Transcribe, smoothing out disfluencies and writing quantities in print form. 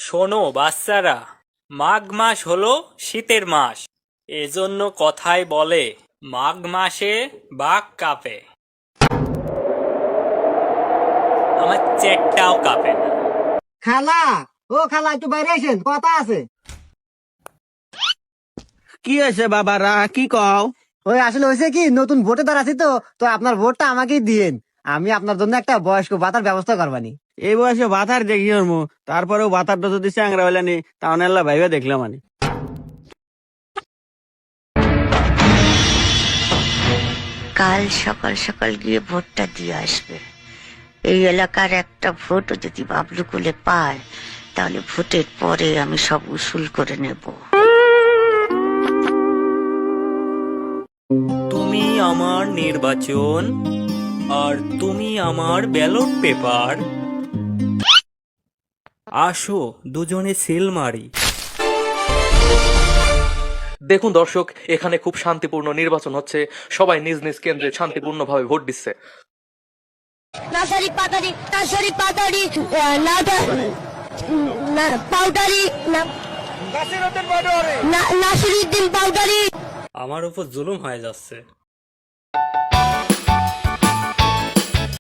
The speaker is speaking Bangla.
শোনো বাচ্চারা, মাঘ মাস হলো শীতের মাস। এজন্য কথায় বলে মাঘ মাসে বাঘ কাঁপে। আমার চেকটাও কাঁপে না। খালা, ও খালা, একটু বাইরে আসেন, কথা আছে। কি হয়েছে বাবারা, কি কও? ওই আসলে হয়েছে কি, নতুন ভোটে দাঁড়াচ্ছি তো তো আপনার ভোটটা আমাকেই দিয়েন। আমি আপনার জন্য একটা বয়স্ক ভাতার ব্যবস্থা করবানি। এই বয়সে বাতার দেখি মু, তারপরেও বাতারটা যদি চ্যাংরা হইলানি তাহলে আল্লাহ ভাইবা দেখলাম আমি। কাল সকাল সকাল গিয়ে ভোটটা দিয়ে আসবে। এই এলাকার একটা ভোটও যদি বাবলুকুলে পায় তাহলে ভোটের পরে আমি সব উসুল করে নেব। তুমি আমার নির্বাচন, আর তুমি আমার ব্যালট পেপার। আসো দুজনে সিল মারি। দেখুন দর্শক, এখানে খুব শান্তিপূর্ণ নির্বাচন হচ্ছে। সবাই নিজ নিজ কেন্দ্রে শান্তিপূর্ণভাবে ভোট দিচ্ছে। নার্সারি পাতারি, নার্সারি পাতারি, পাউডারি, নাসিরুদ্দিন পাউডারি। আমার উপর জুলুম হয়ে যাচ্ছে।